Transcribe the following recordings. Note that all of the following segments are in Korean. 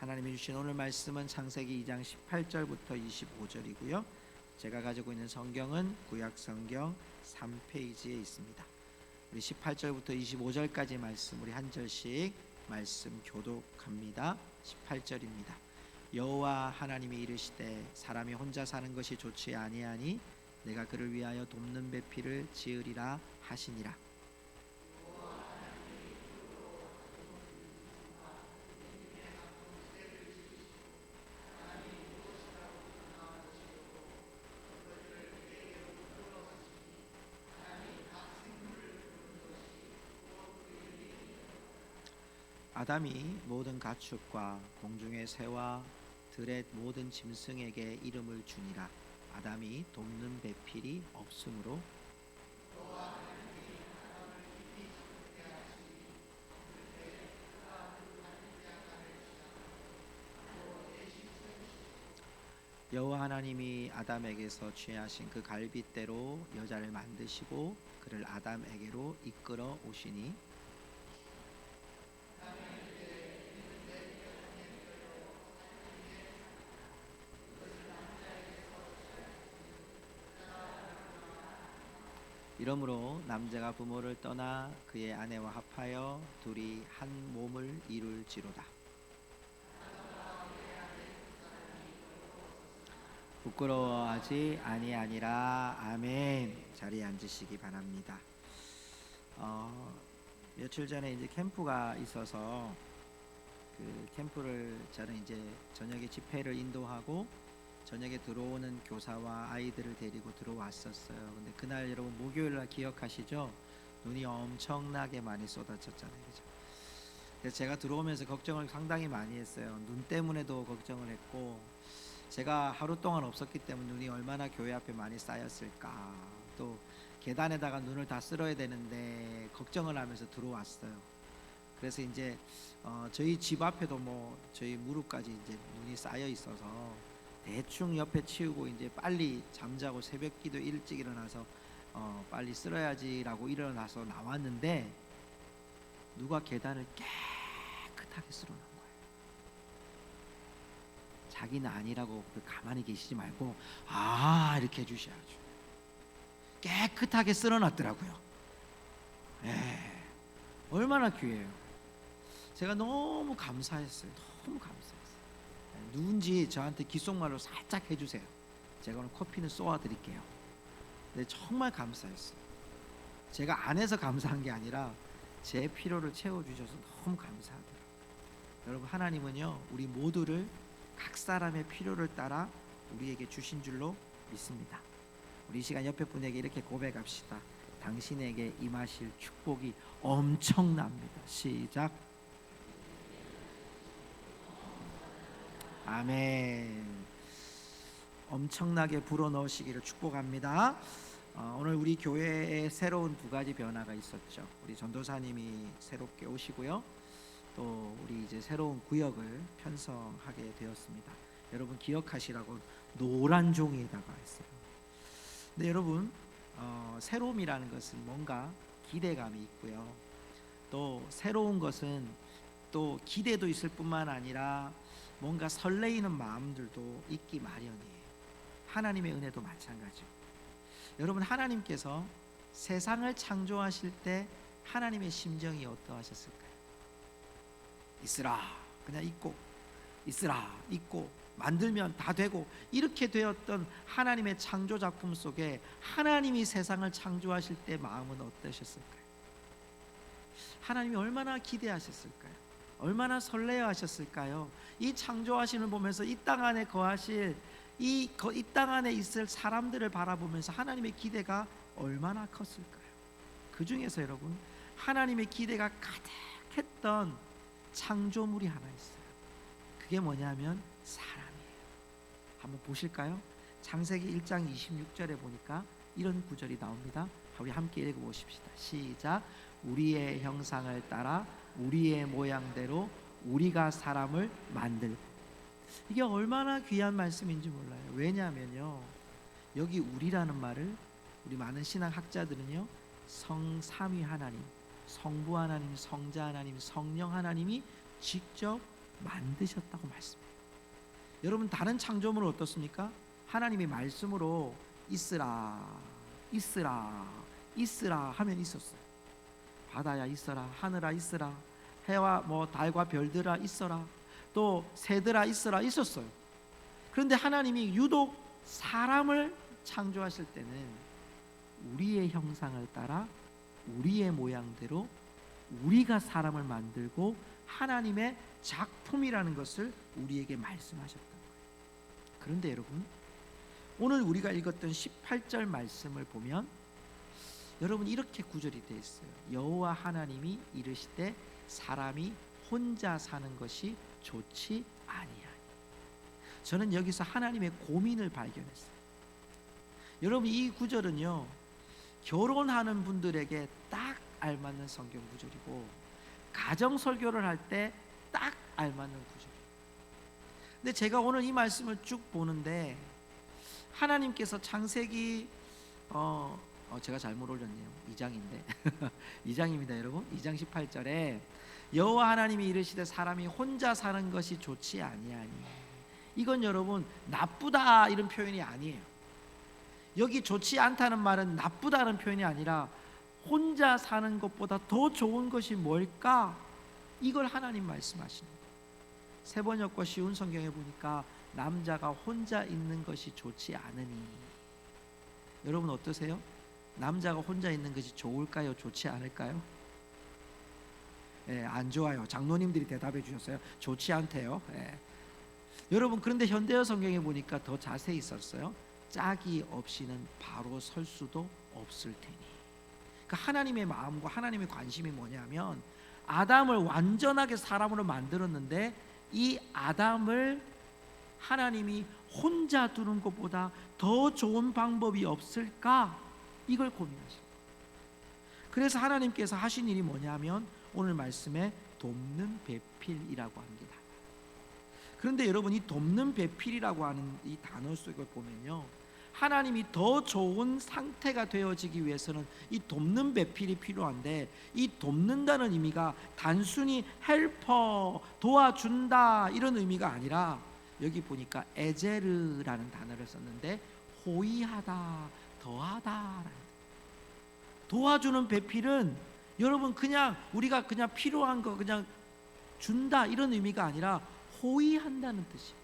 하나님이 주신 오늘 말씀은 창세기 2장 18절부터 25절이고요. 제가 가지고 있는 성경은 구약 성경 3페이지에 있습니다. 우리 18절부터 25절까지 말씀 우리 한 절씩 말씀 교독합니다. 18절입니다. 여호와 하나님이 이르시되 사람이 혼자 사는 것이 좋지 아니하니 내가 그를 위하여 돕는 배필을 지으리라 하시니라. 아담이 모든 가축과 공중의 새와 들의 모든 짐승에게 이름을 주니라. 아담이 돕는 배필이 없으므로 여호와 하나님이 아담에게서 취하신 그 갈빗대로 여자를 만드시고 그를 아담에게로 이끌어 오시니 이러므로 남자가 부모를 떠나 그의 아내와 합하여 둘이 한 몸을 이룰지로다. 부끄러워하지 아니하니라. 아멘. 자리에 앉으시기 바랍니다. 며칠 전에 이제 캠프가 있어서 그 캠프를 저는 이제 저녁에 집회를 인도하고 저녁에 들어오는 교사와 아이들을 데리고 들어왔었어요. 근데 그날 여러분 목요일 날 기억하시죠? 눈이 엄청나게 많이 쏟아졌잖아요. 그죠? 그래서 제가 들어오면서 걱정을 상당히 많이 했어요. 눈 때문에도 걱정을 했고 제가 하루 동안 없었기 때문에 눈이 얼마나 교회 앞에 많이 쌓였을까. 또 계단에다가 눈을 다 쓸어야 되는데 걱정을 하면서 들어왔어요. 그래서 이제 저희 집 앞에도 뭐 저희 무릎까지 이제 눈이 쌓여 있어서 대충 옆에 치우고 이제 빨리 잠자고 새벽기도 일찍 일어나서 빨리 쓸어야지라고 일어나서 나왔는데 누가 계단을 깨끗하게 쓸어놓은 거예요. 자기는 아니라고 가만히 계시지 말고 이렇게 해주셔야죠. 깨끗하게 쓸어놨더라고요. 얼마나 귀해요. 제가 너무 감사했어요. 너무 감사했어요. 누군지 저한테 귓속말로 살짝 해주세요. 제가 오늘 커피는 쏘아드릴게요. 근데 정말 감사했어요. 제가 안 해서 감사한 게 아니라 제 필요를 채워주셔서 너무 감사하더라고요. 여러분 하나님은요 우리 모두를 각 사람의 필요를 따라 우리에게 주신 줄로 믿습니다. 우리 이 시간 옆에 분에게 이렇게 고백합시다. 당신에게 임하실 축복이 엄청납니다. 시작. 아멘. 엄청나게 불어넣으시기를 축복합니다. 오늘 우리 교회에 새로운 두 가지 변화가 있었죠. 우리 전도사님이 새롭게 오시고요. 또 우리 이제 새로운 구역을 편성하게 되었습니다. 여러분 기억하시라고 노란 종이에다가 했어요. 근데 여러분 새로움이라는 것은 뭔가 기대감이 있고요. 또 새로운 것은 또 기대도 있을 뿐만 아니라 뭔가 설레이는 마음들도 있기 마련이에요. 하나님의 은혜도 마찬가지고. 여러분 하나님께서 세상을 창조하실 때 하나님의 심정이 어떠하셨을까요? 있으라 그냥 있고 있으라 있고 만들면 다 되고 이렇게 되었던 하나님의 창조 작품 속에 하나님이 세상을 창조하실 때 마음은 어떠셨을까요? 하나님이 얼마나 기대하셨을까요? 얼마나 설레어하셨을까요? 이 창조하심을 보면서 이 땅 안에 거하실 이 땅 안에 있을 사람들을 바라보면서 하나님의 기대가 얼마나 컸을까요? 그 중에서 여러분 하나님의 기대가 가득했던 창조물이 하나 있어요. 그게 뭐냐면 사람이에요. 한번 보실까요? 창세기 1장 26절에 보니까 이런 구절이 나옵니다. 우리 함께 읽어보십시다. 시작. 우리의 형상을 따라 우리의 모양대로 우리가 사람을 만들고. 이게 얼마나 귀한 말씀인지 몰라요. 왜냐하면요 여기 우리라는 말을 우리 많은 신학학자들은요 성삼위 하나님, 성부 하나님, 성자 하나님, 성령 하나님이 직접 만드셨다고 말씀해요. 여러분 다른 창조물은 어떻습니까? 하나님의 말씀으로 있으라 있으라 있으라 하면 있었어요. 바다야 있어라, 하늘아 있으라, 해와 뭐 달과 별들아 있어라, 또 새들아 있어라 있었어요. 그런데 하나님이 유독 사람을 창조하실 때는 우리의 형상을 따라 우리의 모양대로 우리가 사람을 만들고 하나님의 작품이라는 것을 우리에게 말씀하셨던 거예요. 그런데 여러분, 오늘 우리가 읽었던 18절 말씀을 보면 여러분 이렇게 구절이 되어 있어요. 여호와 하나님이 이르시되 사람이 혼자 사는 것이 좋지 아니하니. 저는 여기서 하나님의 고민을 발견했어요. 여러분 이 구절은요, 결혼하는 분들에게 딱 알맞는 성경 구절이고 가정 설교를 할 때 딱 알맞는 구절이에요. 근데 제가 오늘 이 말씀을 쭉 보는데 하나님께서 창세기 제가 잘못 올렸네요. 2장인데 2장입니다 여러분. 2장 18절에 여호와 하나님이 이르시되 사람이 혼자 사는 것이 좋지 아니하니. 이건 여러분 나쁘다 이런 표현이 아니에요. 여기 좋지 않다는 말은 나쁘다는 표현이 아니라 혼자 사는 것보다 더 좋은 것이 뭘까? 이걸 하나님 말씀하시는 거예요. 세번역과 쉬운 성경에 보니까 남자가 혼자 있는 것이 좋지 않으니. 여러분 어떠세요? 남자가 혼자 있는 것이 좋을까요? 좋지 않을까요? 안 좋아요. 장로님들이 대답해 주셨어요. 좋지 않대요. 여러분 그런데 현대어 성경에 보니까 더 자세히 썼어요. 짝이 없이는 바로 설 수도 없을 테니. 그러니까 하나님의 마음과 하나님의 관심이 뭐냐면 아담을 완전하게 사람으로 만들었는데 이 아담을 하나님이 혼자 두는 것보다 더 좋은 방법이 없을까? 이걸 고민하시고, 그래서 하나님께서 하신 일이 뭐냐면 오늘 말씀에 돕는 배필이라고 합니다. 그런데 여러분 이 돕는 배필이라고 하는 이 단어 속을 보면요, 하나님이 더 좋은 상태가 되어지기 위해서는 이 돕는 배필이 필요한데, 이 돕는다는 의미가 단순히 헬퍼, 도와준다 이런 의미가 아니라 여기 보니까 에제르라는 단어를 썼는데 호의하다, 더하다라는. 도와주는 배필은 여러분 그냥 우리가 그냥 필요한 거 그냥 준다 이런 의미가 아니라 호의한다는 뜻이에요.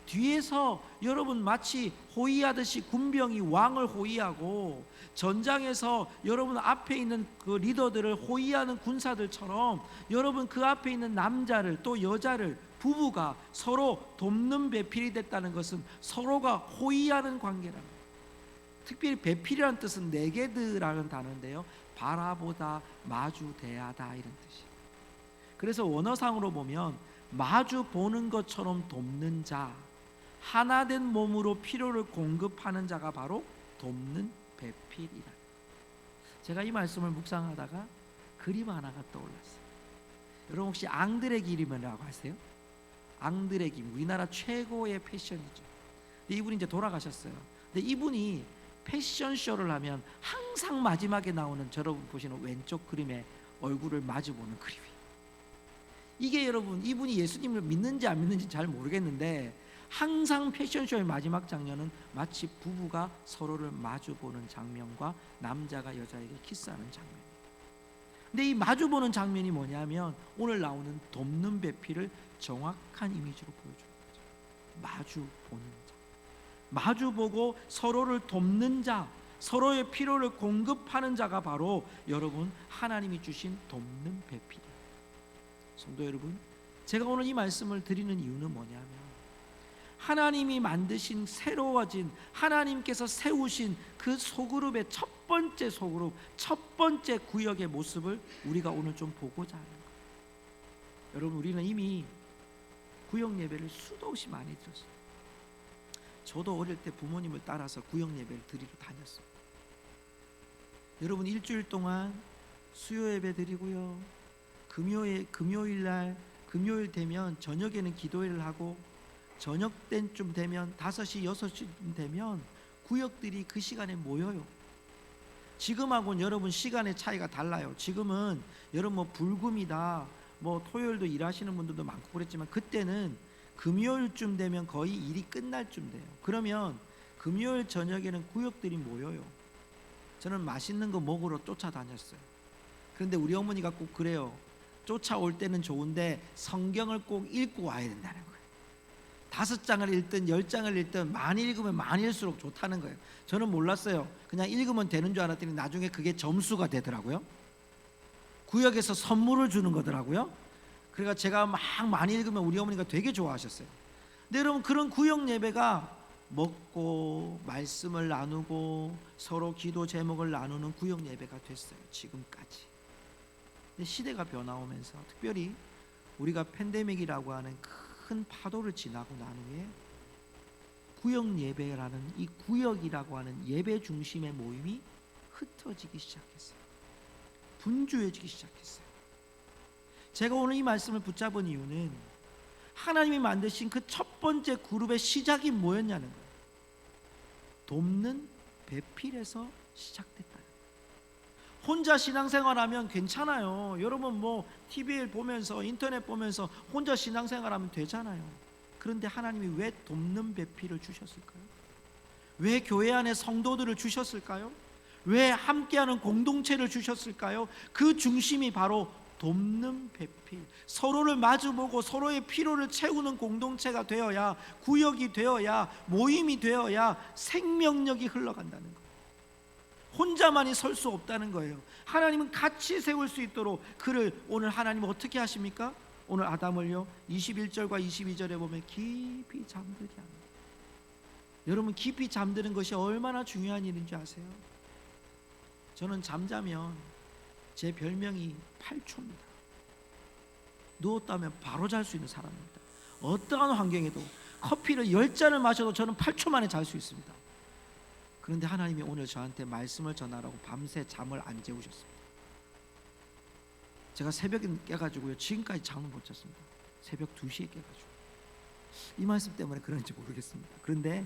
뒤에서 여러분 마치 호위하듯이 군병이 왕을 호위하고 전장에서 여러분 앞에 있는 그 리더들을 호위하는 군사들처럼 여러분 그 앞에 있는 남자를 또 여자를 부부가 서로 돕는 배필이 됐다는 것은 서로가 호위하는 관계라는 거예요. 특별히 배필이라는 뜻은 네게드라는 단어인데요, 바라보다, 마주 대하다 이런 뜻이에요. 그래서 원어상으로 보면 마주 보는 것처럼 돕는 자, 하나된 몸으로 필요를 공급하는 자가 바로 돕는 배필이다. 제가 이 말씀을 묵상하다가 그림 하나가 떠올랐어요. 여러분 혹시 앙드레 기림이라고 아세요? 앙드레 기림, 우리나라 최고의 패션이죠. 근데 이분이 이제 돌아가셨어요. 근데 이분이 패션쇼를 하면 항상 마지막에 나오는 여러분 보시는 왼쪽 그림에 얼굴을 마주보는 그림이. 이게 여러분 이분이 예수님을 믿는지 안 믿는지 잘 모르겠는데 항상 패션쇼의 마지막 장면은 마치 부부가 서로를 마주보는 장면과 남자가 여자에게 키스하는 장면. 근데 이 마주보는 장면이 뭐냐면 오늘 나오는 돕는 배필을 정확한 이미지로 보여주는 거죠. 마주보는 자, 마주보고 서로를 돕는 자, 서로의 필요를 공급하는 자가 바로 여러분 하나님이 주신 돕는 배필이에요. 성도 여러분, 제가 오늘 이 말씀을 드리는 이유는 뭐냐면 하나님이 만드신 새로워진 하나님께서 세우신 그 소그룹의 첫 번째 소그룹, 첫 번째 구역의 모습을 우리가 오늘 좀 보고자 하는 거예요. 여러분 우리는 이미 구역 예배를 수도 없이 많이 드렸어요. 저도 어릴 때 부모님을 따라서 구역 예배를 드리러 다녔어요. 여러분 일주일 동안 수요 예배 드리고요, 금요일 되면 저녁에는 기도회를 하고 저녁 때쯤 되면 5시 6시쯤 되면 구역들이 그 시간에 모여요. 지금하고는 여러분 시간의 차이가 달라요. 지금은 여러분 뭐 불금이다, 뭐 토요일도 일하시는 분들도 많고 그랬지만 그때는 금요일쯤 되면 거의 일이 끝날 쯤 돼요. 그러면 금요일 저녁에는 구역들이 모여요. 저는 맛있는 거 먹으러 쫓아다녔어요. 그런데 우리 어머니가 꼭 그래요. 쫓아올 때는 좋은데 성경을 꼭 읽고 와야 된다는 거예요. 5장을 읽든 10장을 읽든 많이 읽으면 많일수록 좋다는 거예요. 저는 몰랐어요. 그냥 읽으면 되는 줄 알았더니 나중에 그게 점수가 되더라고요. 구역에서 선물을 주는 거더라고요. 그러니까 제가 막 많이 읽으면 우리 어머니가 되게 좋아하셨어요. 근데 여러분, 그런 구역 예배가 먹고 말씀을 나누고 서로 기도 제목을 나누는 구역 예배가 됐어요. 지금까지. 근데 시대가 변화오면서 특별히 우리가 팬데믹이라고 하는 큰 파도를 지나고 난 후에 구역 예배라는 이 구역이라고 하는 예배 중심의 모임이 흩어지기 시작했어요. 분주해지기 시작했어요. 제가 오늘 이 말씀을 붙잡은 이유는 하나님이 만드신 그 첫 번째 그룹의 시작이 뭐였냐는 거예요. 돕는 배필에서 시작됐다. 혼자 신앙생활하면 괜찮아요. 여러분 뭐 TV를 보면서 인터넷 보면서 혼자 신앙생활하면 되잖아요. 그런데 하나님이 왜 돕는 배필을 주셨을까요? 왜 교회 안에 성도들을 주셨을까요? 왜 함께하는 공동체를 주셨을까요? 그 중심이 바로 돕는 배필, 서로를 마주보고 서로의 필요를 채우는 공동체가 되어야, 구역이 되어야, 모임이 되어야 생명력이 흘러간다는 거예요. 혼자만이 설 수 없다는 거예요. 하나님은 같이 세울 수 있도록 그를 오늘 하나님은 어떻게 하십니까? 오늘 아담을요 21절과 22절에 보면 깊이 잠들게 합니다. 여러분, 깊이 잠드는 것이 얼마나 중요한 일인지 아세요? 저는 잠자면 제 별명이 8초입니다. 누웠다면 바로 잘 수 있는 사람입니다. 어떠한 환경에도 커피를 10잔을 마셔도 저는 8초 만에 잘 수 있습니다. 그런데 하나님이 오늘 저한테 말씀을 전하라고 밤새 잠을 안 재우셨습니다. 제가 새벽에 깨가지고요 지금까지 잠을 못 잤습니다. 새벽 2시에 깨가지고. 이 말씀 때문에 그런지 모르겠습니다. 그런데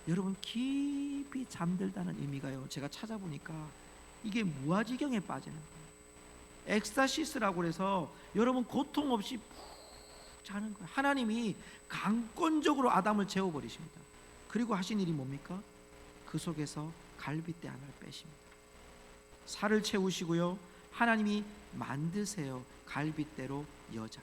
여러분, 깊이 잠들다는 의미가요, 제가 찾아보니까 이게 무아지경에 빠지는 거예요. 엑스타시스라고 해서 여러분 고통 없이 푹 자는 거예요. 하나님이 강권적으로 아담을 재워버리십니다. 그리고 하신 일이 뭡니까? 그 속에서 갈빗대 하나를 빼십니다. 살을 채우시고요, 하나님이 만드세요. 갈빗대로 여자.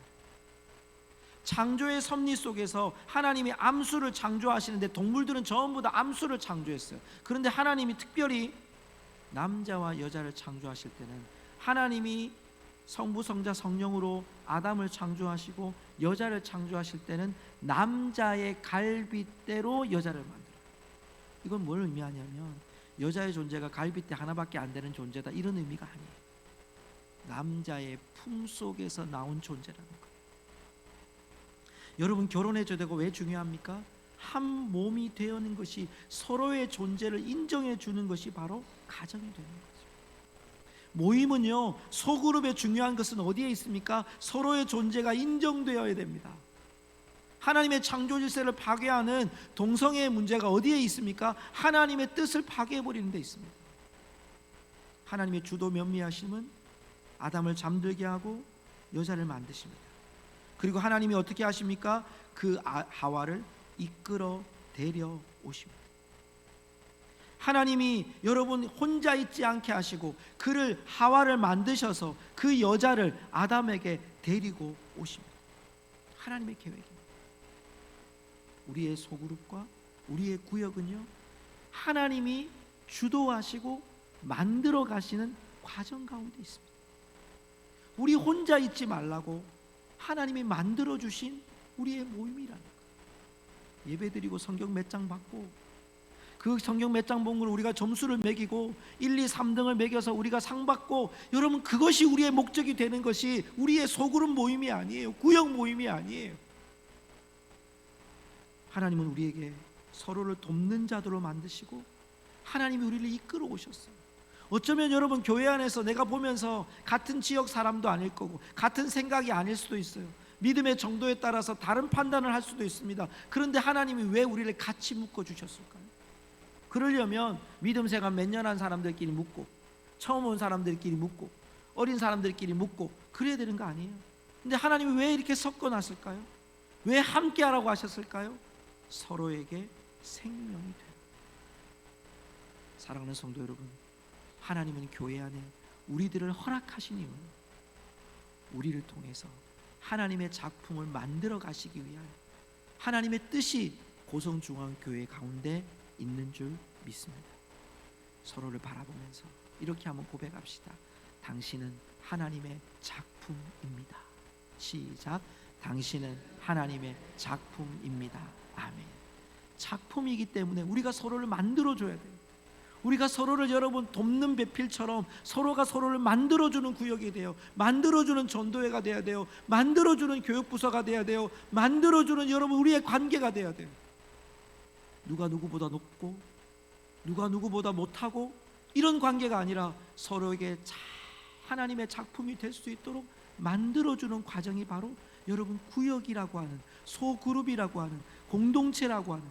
창조의 섭리 속에서 하나님이 암수를 창조하시는데 동물들은 전부 다 암수를 창조했어요. 그런데 하나님이 특별히 남자와 여자를 창조하실 때는 하나님이 성부 성자 성령으로 아담을 창조하시고 여자를 창조하실 때는 남자의 갈빗대로 여자를 만들어요. 이건 뭘 의미하냐면 여자의 존재가 갈빗대 하나밖에 안 되는 존재다, 이런 의미가 아니에요. 남자의 품 속에서 나온 존재라는 거예요. 여러분, 결혼해줘야 되고 왜 중요합니까? 한 몸이 되어는 것이, 서로의 존재를 인정해 주는 것이 바로 가정이 되는 거죠. 모임은요, 소그룹의 중요한 것은 어디에 있습니까? 서로의 존재가 인정되어야 됩니다. 하나님의 창조 질서를 파괴하는 동성애의 문제가 어디에 있습니까? 하나님의 뜻을 파괴해버리는 데 있습니다. 하나님의 주도 면미하심은 아담을 잠들게 하고 여자를 만드십니다. 그리고 하나님이 어떻게 하십니까? 그 하와를 이끌어 데려 오십니다. 하나님이 여러분 혼자 있지 않게 하시고 그를, 하와를 만드셔서 그 여자를 아담에게 데리고 오십니다. 하나님의 계획입니다. 우리의 소그룹과 우리의 구역은요, 하나님이 주도하시고 만들어 가시는 과정 가운데 있습니다. 우리 혼자 있지 말라고 하나님이 만들어 주신 우리의 모임이라는 거예요. 예배드리고 성경 몇 장 받고 그 성경 몇 장 본 걸 우리가 점수를 매기고 1, 2, 3등을 매겨서 우리가 상 받고, 여러분 그것이 우리의 목적이 되는 것이 우리의 소그룹 모임이 아니에요. 구역 모임이 아니에요. 하나님은 우리에게 서로를 돕는 자들로 만드시고 하나님이 우리를 이끌어 오셨어요. 어쩌면 여러분 교회 안에서 내가 보면서 같은 지역 사람도 아닐 거고 같은 생각이 아닐 수도 있어요. 믿음의 정도에 따라서 다른 판단을 할 수도 있습니다. 그런데 하나님이 왜 우리를 같이 묶어 주셨을까요? 그러려면 믿음 생활 몇 년 한 사람들끼리 묶고 처음 온 사람들끼리 묶고 어린 사람들끼리 묶고 그래야 되는 거 아니에요? 근데 하나님이 왜 이렇게 섞어놨을까요? 왜 함께하라고 하셨을까요? 서로에게 생명이 돼요. 사랑하는 성도 여러분, 하나님은 교회 안에 우리들을 허락하신 이유는 우리를 통해서 하나님의 작품을 만들어 가시기 위하여 하나님의 뜻이 고성중앙교회 가운데 있는 줄 믿습니다. 서로를 바라보면서 이렇게 한번 고백합시다. 당신은 하나님의 작품입니다. 시작. 당신은 하나님의 작품입니다. 아멘. 작품이기 때문에 우리가 서로를 만들어줘야 돼요. 우리가 서로를 여러분 돕는 배필처럼 서로가 서로를 만들어주는 구역이 돼요. 만들어주는 전도회가 돼야 돼요. 만들어주는 교육부서가 돼야 돼요. 만들어주는 여러분 우리의 관계가 돼야 돼요. 누가 누구보다 높고 누가 누구보다 못하고 이런 관계가 아니라 서로에게 하나님의 작품이 될 수 있도록 만들어주는 과정이 바로 여러분 구역이라고 하는, 소그룹이라고 하는, 공동체라고 하는,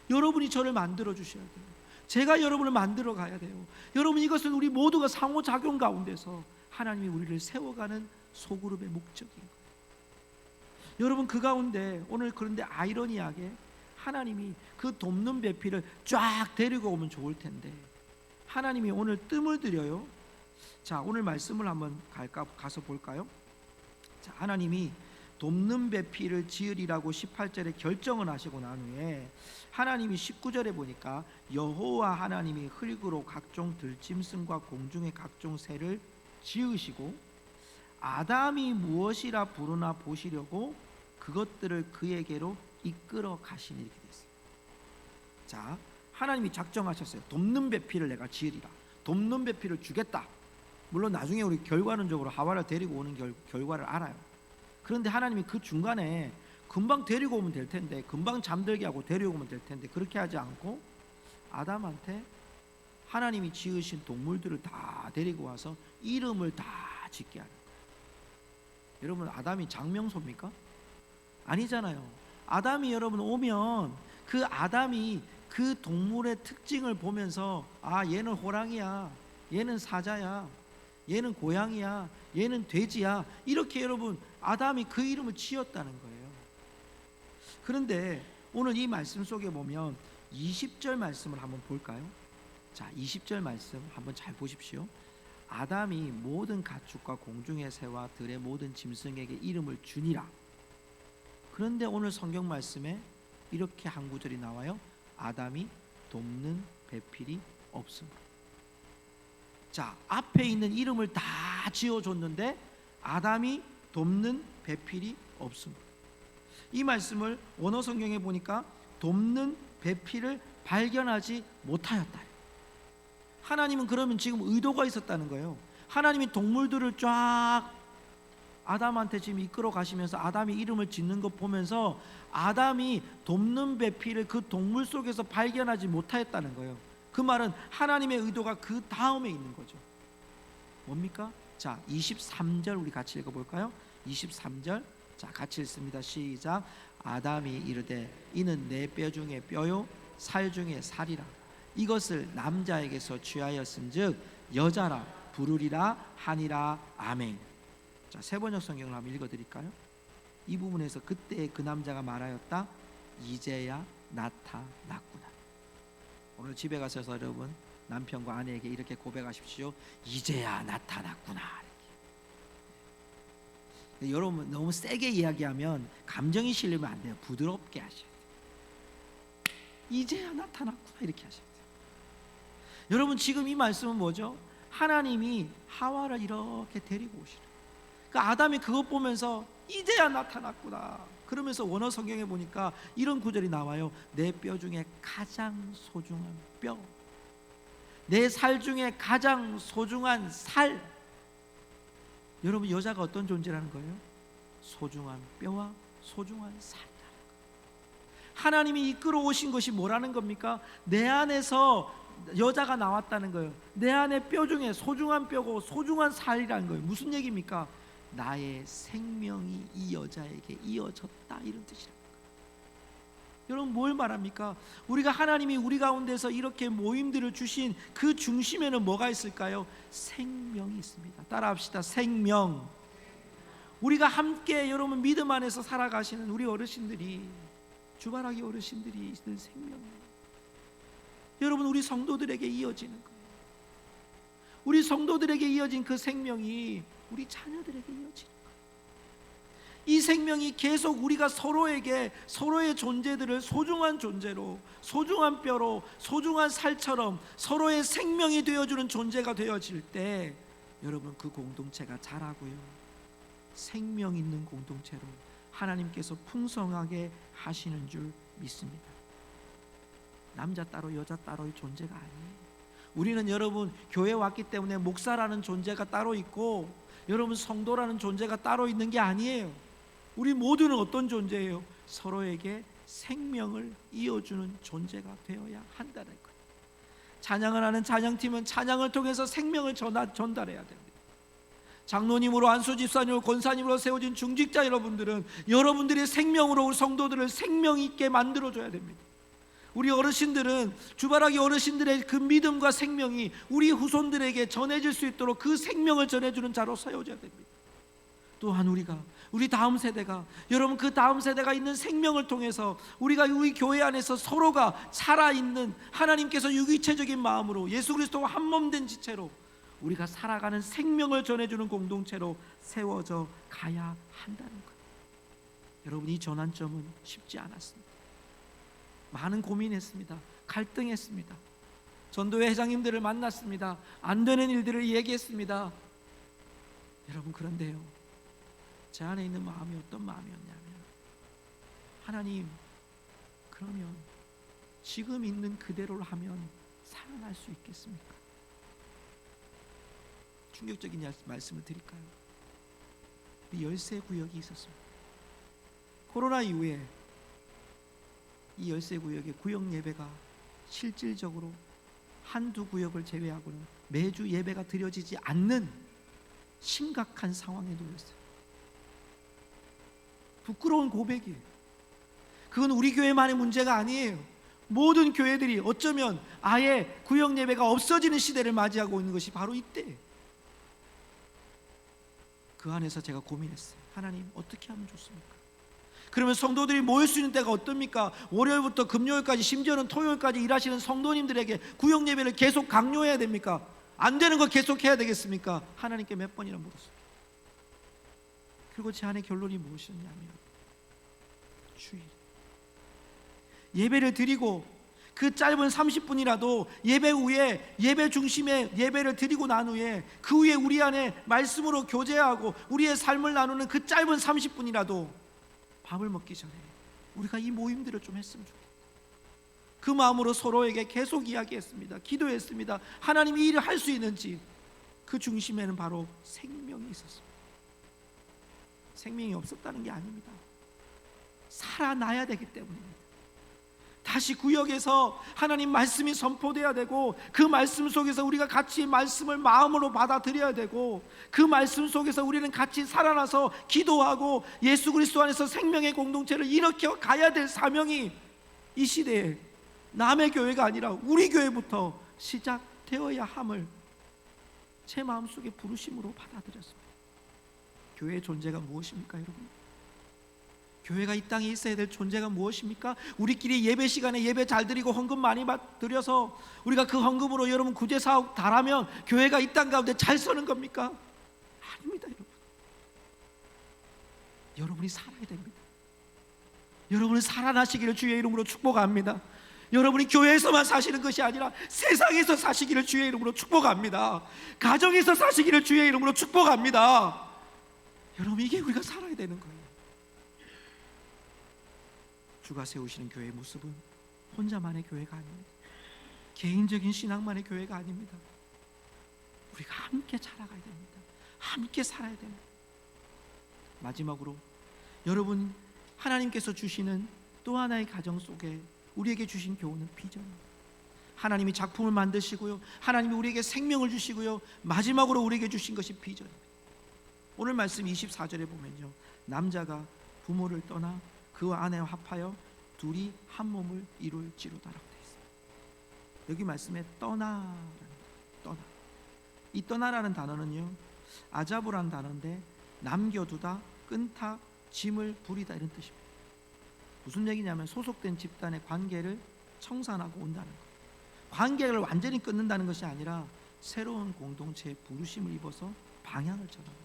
여러분이 저를 만들어 주셔야 돼요. 제가 여러분을 만들어 가야 돼요. 여러분, 이것은 우리 모두가 상호작용 가운데서 하나님이 우리를 세워가는 소그룹의 목적인 거예요. 여러분, 그 가운데 오늘 그런데 아이러니하게 하나님이 그 돕는 배필을 쫙 데리고 오면 좋을 텐데 하나님이 오늘 뜸을 들여요. 자, 오늘 말씀을 한번 가서 볼까요? 자, 하나님이 돕는 배필을 지으리라고 18절에 결정을 하시고 난 후에 하나님이 19절에 보니까 여호와 하나님이 흙으로 각종 들짐승과 공중의 각종 새를 지으시고 아담이 무엇이라 부르나 보시려고 그것들을 그에게로 이끌어 가시니, 이렇게 됐어요. 자, 하나님이 작정하셨어요. 돕는 배필을 내가 지으리라. 돕는 배필을 주겠다. 물론 나중에 우리 결과론적으로 하와를 데리고 오는 결과를 알아요. 그런데 하나님이 그 중간에 금방 데리고 오면 될 텐데, 금방 잠들게 하고 데리고 오면 될 텐데 그렇게 하지 않고 아담한테 하나님이 지으신 동물들을 다 데리고 와서 이름을 다 짓게 하는 거예요. 여러분, 아담이 장명소입니까? 아니잖아요. 아담이 여러분 오면 그 아담이 그 동물의 특징을 보면서 아, 얘는 호랑이야, 얘는 사자야, 얘는 고양이야, 얘는 돼지야, 이렇게 여러분 아담이 그 이름을 지었다는 거예요. 그런데 오늘 이 말씀 속에 보면 20절 말씀을 한번 볼까요? 자, 20절 말씀 한번 잘 보십시오. 아담이 모든 가축과 공중의 새와 들의 모든 짐승에게 이름을 주니라. 그런데 오늘 성경 말씀에 이렇게 한 구절이 나와요. 아담이 돕는 배필이 없습니다. 자, 앞에 있는 이름을 다 지어줬는데 아담이 돕는 배필이 없습니다. 이 말씀을 원어 성경에 보니까 돕는 배필을 발견하지 못하였다. 하나님은 그러면 지금 의도가 있었다는 거예요. 하나님이 동물들을 쫙 아담한테 지금 이끌어 가시면서 아담이 이름을 짓는 것 보면서 아담이 돕는 배필을 그 동물 속에서 발견하지 못하였다는 거예요. 그 말은 하나님의 의도가 그 다음에 있는 거죠. 뭡니까? 자, 23절 우리 같이 읽어볼까요? 23절, 자, 같이 읽습니다. 시작. 아담이 이르되 이는 내 뼈 중에 뼈요 살 중에 살이라. 이것을 남자에게서 취하였은즉 여자라 부르리라 하니라. 아멘. 자, 세번역 성경을 한번 읽어드릴까요? 이 부분에서 그때 그 남자가 말하였다. 이제야 나타났구나. 오늘 집에 가셔서 여러분 남편과 아내에게 이렇게 고백하십시오. 이제야 나타났구나. 이렇게. 여러분 너무 세게 이야기하면 감정이 실리면 안 돼요. 부드럽게 하셔야 돼요. 이제야 나타났구나, 이렇게 하셔야 돼요. 여러분, 지금 이 말씀은 뭐죠? 하나님이 하와를 이렇게 데리고 오시라. 그러니까 아담이 그것 보면서 이제야 나타났구나. 그러면서 원어 성경에 보니까 이런 구절이 나와요. 내 뼈 중에 가장 소중한 뼈, 내 살 중에 가장 소중한 살. 여러분, 여자가 어떤 존재라는 거예요? 소중한 뼈와 소중한 살이라는 거예요. 하나님이 이끌어 오신 것이 뭐라는 겁니까? 내 안에서 여자가 나왔다는 거예요. 내 안에 뼈 중에 소중한 뼈고 소중한 살이라는 거예요. 무슨 얘기입니까? 나의 생명이 이 여자에게 이어졌다, 이런 뜻이랍니다. 여러분, 뭘 말합니까? 우리가 하나님이 우리 가운데서 이렇게 모임들을 주신 그 중심에는 뭐가 있을까요? 생명이 있습니다. 따라합시다. 생명. 우리가 함께 여러분 믿음 안에서 살아가시는 우리 어르신들이, 주바라기 어르신들이 있는 생명이 여러분 우리 성도들에게 이어지는 거예요. 우리 성도들에게 이어진 그 생명이 우리 자녀들에게 이어지는 거예요. 이 생명이 계속 우리가 서로에게 서로의 존재들을 소중한 존재로, 소중한 뼈로, 소중한 살처럼 서로의 생명이 되어주는 존재가 되어질 때 여러분 그 공동체가 자라고요, 생명 있는 공동체로 하나님께서 풍성하게 하시는 줄 믿습니다. 남자 따로 여자 따로의 존재가 아니에요. 우리는 여러분 교회 왔기 때문에 목사라는 존재가 따로 있고 여러분 성도라는 존재가 따로 있는 게 아니에요. 우리 모두는 어떤 존재예요? 서로에게 생명을 이어주는 존재가 되어야 한다는 거예요. 찬양을 하는 찬양팀은 찬양을 통해서 생명을 전달해야 됩니다. 장로님으로, 안수집사님으로, 권사님으로 세워진 중직자 여러분들은 여러분들의 생명으로 우리 성도들을 생명 있게 만들어줘야 됩니다. 우리 어르신들은 주바라기 어르신들의 그 믿음과 생명이 우리 후손들에게 전해질 수 있도록 그 생명을 전해주는 자로 세워져야 됩니다. 또한 우리 다음 세대가, 여러분 그 다음 세대가 있는 생명을 통해서 우리가 우리 교회 안에서 서로가 살아있는, 하나님께서 유기체적인 마음으로 예수 그리스도와 한 몸 된 지체로 우리가 살아가는 생명을 전해주는 공동체로 세워져 가야 한다는 거예요. 여러분 이 전환점은 쉽지 않았습니다. 많은 고민했습니다. 갈등했습니다. 전도회 회장님들을 만났습니다. 안 되는 일들을 얘기했습니다. 여러분 그런데요, 제 안에 있는 마음이 어떤 마음이었냐면, 하나님, 그러면 지금 있는 그대로 하면 살아날 수 있겠습니까? 충격적인 말씀을 드릴까요? 이 열쇠 구역이 있었습니다. 코로나 이후에 이 열쇠 구역의 구역 예배가 실질적으로 한두 구역을 제외하고는 매주 예배가 드려지지 않는 심각한 상황에 놓였어요. 부끄러운 고백이에요. 그건 우리 교회만의 문제가 아니에요. 모든 교회들이 어쩌면 아예 구역 예배가 없어지는 시대를 맞이하고 있는 것이 바로 이때예요. 그 안에서 제가 고민했어요. 하나님 어떻게 하면 좋습니까? 그러면 성도들이 모일 수 있는 때가 어떻습니까? 월요일부터 금요일까지, 심지어는 토요일까지 일하시는 성도님들에게 구역 예배를 계속 강요해야 됩니까? 안 되는 거 계속 해야 되겠습니까? 하나님께 몇 번이나 물었습니다. 그리고 제 안에 결론이 무엇이었냐면, 주일 예배를 드리고 그 짧은 30분이라도 예배 후에, 예배 중심에 예배를 드리고 난 후에 그 후에 우리 안에 말씀으로 교제하고 우리의 삶을 나누는 그 짧은 30분이라도 밥을 먹기 전에 우리가 이 모임들을 좀 했으면 좋겠다. 그 마음으로 서로에게 계속 이야기했습니다. 기도했습니다. 하나님이 일을 할 수 있는지. 그 중심에는 바로 생명이 있었습니다. 생명이 없었다는 게 아닙니다. 살아나야 되기 때문입니다. 다시 구역에서 하나님 말씀이 선포돼야 되고, 그 말씀 속에서 우리가 같이 말씀을 마음으로 받아들여야 되고, 그 말씀 속에서 우리는 같이 살아나서 기도하고 예수 그리스도 안에서 생명의 공동체를 일으켜 가야 될 사명이 이 시대에 남의 교회가 아니라 우리 교회부터 시작되어야 함을 제 마음속에 부르심으로 받아들였습니다. 교회의 존재가 무엇입니까, 여러분? 교회가 이 땅에 있어야 될 존재가 무엇입니까? 우리끼리 예배 시간에 예배 잘 드리고 헌금 많이 드려서 우리가 그 헌금으로 여러분 구제사업 잘하면 교회가 이 땅 가운데 잘 서는 겁니까? 아닙니다, 여러분. 여러분이 살아야 됩니다. 여러분은 살아나시기를 주의 이름으로 축복합니다. 여러분이 교회에서만 사시는 것이 아니라 세상에서 사시기를 주의 이름으로 축복합니다. 가정에서 사시기를 주의 이름으로 축복합니다. 여러분, 이게 우리가 살아야 되는 거예요. 주가 세우시는 교회의 모습은 혼자만의 교회가 아닙니다. 개인적인 신앙만의 교회가 아닙니다. 우리가 함께 자라가야 됩니다. 함께 살아야 됩니다. 마지막으로 여러분, 하나님께서 주시는 또 하나의 가정 속에 우리에게 주신 교훈은 비전입니다. 하나님이 작품을 만드시고요, 하나님이 우리에게 생명을 주시고요, 마지막으로 우리에게 주신 것이 비전입니다. 오늘 말씀 24절에 보면요, 남자가 부모를 떠나 그와 아내와 합하여 둘이 한 몸을 이룰지로다라고 되어 있습니다. 여기 말씀에 떠나라는 떠나. 이 떠나라는 단어는요, 아자부라는 단어인데 남겨두다, 끈탁, 짐을 부리다 이런 뜻입니다. 무슨 얘기냐면 소속된 집단의 관계를 청산하고 온다는 것. 관계를 완전히 끊는다는 것이 아니라 새로운 공동체의 부르심을 입어서 방향을 전합니다.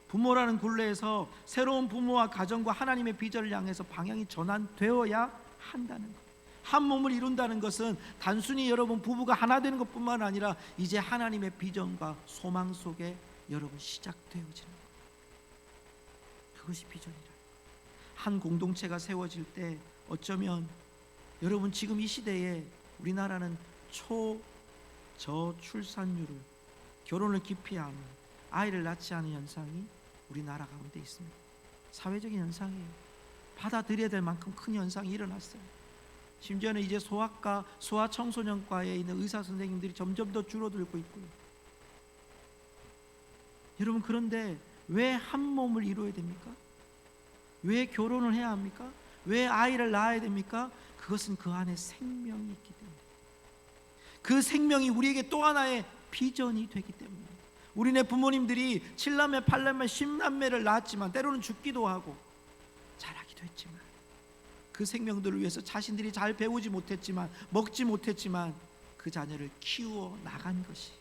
부모라는 굴레에서 새로운 부모와 가정과 하나님의 비전을 향해서 방향이 전환되어야 한다는 것. 한 몸을 이룬다는 것은 단순히 여러분 부부가 하나 되는 것뿐만 아니라 이제 하나님의 비전과 소망 속에 여러분 시작되어지는 것. 그것이 비전이라. 한 공동체가 세워질 때 어쩌면 여러분 지금 이 시대에 우리나라는 초저출산율을, 결혼을 기피하는, 아이를 낳지 않은 현상이 우리나라 가운데 있습니다. 사회적인 현상이에요. 받아들여야 될 만큼 큰 현상이 일어났어요. 심지어는 이제 소아과, 소아청소년과에 있는 의사 선생님들이 점점 더 줄어들고 있고요. 여러분, 그런데 왜 한 몸을 이루어야 됩니까? 왜 결혼을 해야 합니까? 왜 아이를 낳아야 됩니까? 그것은 그 안에 생명이 있기 때문에, 그 생명이 우리에게 또 하나의 비전이 되기 때문에. 우리네 부모님들이 7남매, 8남매, 10남매를 낳았지만 때로는 죽기도 하고 자라기도 했지만 그 생명들을 위해서 자신들이 잘 배우지 못했지만, 먹지 못했지만 그 자녀를 키워 나간 것이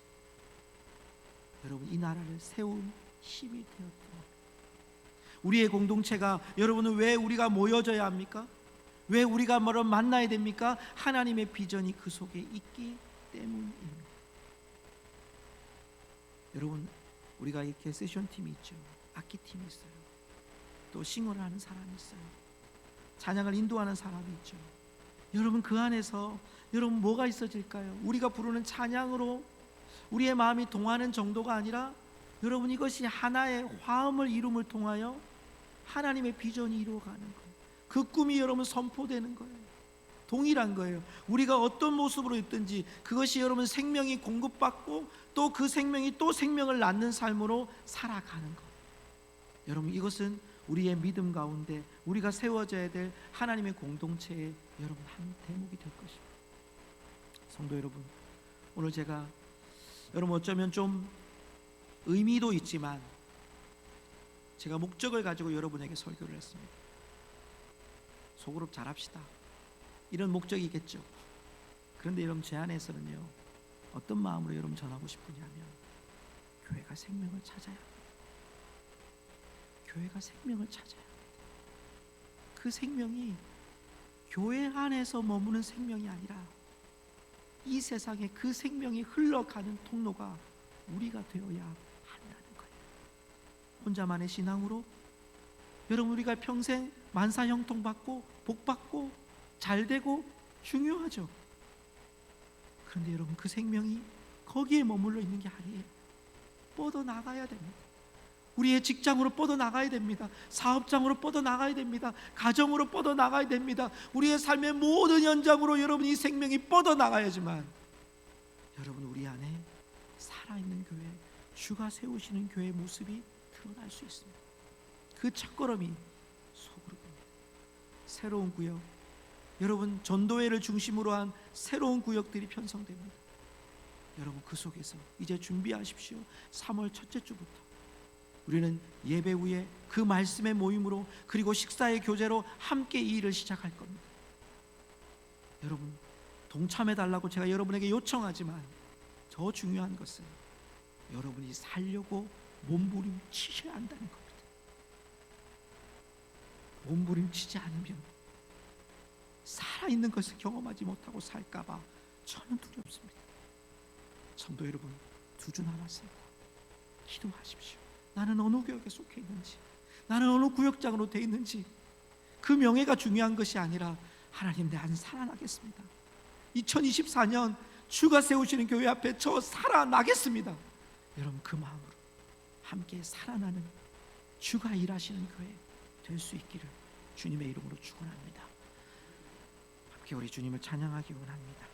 여러분 이 나라를 세운 힘이 되었던, 우리의 공동체가, 여러분은 왜 우리가 모여져야 합니까? 왜 우리가 뭐를 만나야 됩니까? 하나님의 비전이 그 속에 있기 때문입니다. 여러분, 우리가 이렇게 세션팀이 있죠. 악기팀이 있어요. 또 싱어를 하는 사람이 있어요. 찬양을 인도하는 사람이 있죠. 여러분, 그 안에서 여러분 뭐가 있어질까요? 우리가 부르는 찬양으로 우리의 마음이 동하는 정도가 아니라 여러분 이것이 하나의 화음을 이룸을 통하여 하나님의 비전이 이루어가는 거예요. 그 꿈이 여러분 선포되는 거예요. 동일한 거예요. 우리가 어떤 모습으로 있든지 그것이 여러분 생명이 공급받고 또 그 생명이 또 생명을 낳는 삶으로 살아가는 것. 여러분, 이것은 우리의 믿음 가운데 우리가 세워져야 될 하나님의 공동체의 여러분 한 대목이 될 것입니다. 성도 여러분, 오늘 제가 여러분 어쩌면 좀 의미도 있지만 제가 목적을 가지고 여러분에게 설교를 했습니다. 소그룹 잘합시다, 이런 목적이겠죠. 그런데 여러분 제 안에서는요, 어떤 마음으로 여러분 전하고 싶으냐면 교회가 생명을 찾아야 합니다. 교회가 생명을 찾아야 합니다. 그 생명이 교회 안에서 머무는 생명이 아니라 이 세상에 그 생명이 흘러가는 통로가 우리가 되어야 한다는 거예요. 혼자만의 신앙으로 여러분 우리가 평생 만사형통받고 복받고 잘되고 중요하죠. 그런데 여러분 그 생명이 거기에 머물러 있는 게 아니에요. 뻗어나가야 됩니다. 우리의 직장으로 뻗어나가야 됩니다. 사업장으로 뻗어나가야 됩니다. 가정으로 뻗어나가야 됩니다. 우리의 삶의 모든 현장으로 여러분 이 생명이 뻗어나가야지만 여러분 우리 안에 살아있는 교회, 주가 세우시는 교회의 모습이 드러날 수 있습니다. 그 첫걸음이 소그룹입니다. 새로운 구역, 여러분 전도회를 중심으로 한 새로운 구역들이 편성됩니다. 여러분 그 속에서 이제 준비하십시오. 3월 첫째 주부터 우리는 예배 후에 그 말씀의 모임으로 그리고 식사의 교제로 함께 이 일을 시작할 겁니다. 여러분 동참해 달라고 제가 여러분에게 요청하지만 더 중요한 것은 여러분이 살려고 몸부림치셔야 한다는 겁니다. 몸부림치지 않으면 살아있는 것을 경험하지 못하고 살까봐 저는 두렵습니다. 성도 여러분, 2주 남았습니다. 기도하십시오. 나는 어느 구역에 속해 있는지, 나는 어느 구역장으로 돼 있는지, 그 명예가 중요한 것이 아니라 하나님, 내 안 살아나겠습니다. 2024년 주가 세우시는 교회 앞에 저 살아나겠습니다. 여러분 그 마음으로 함께 살아나는 주가 일하시는 교회 될 수 있기를 주님의 이름으로 축원합니다. 함께 우리 주님을 찬양하기 원합니다.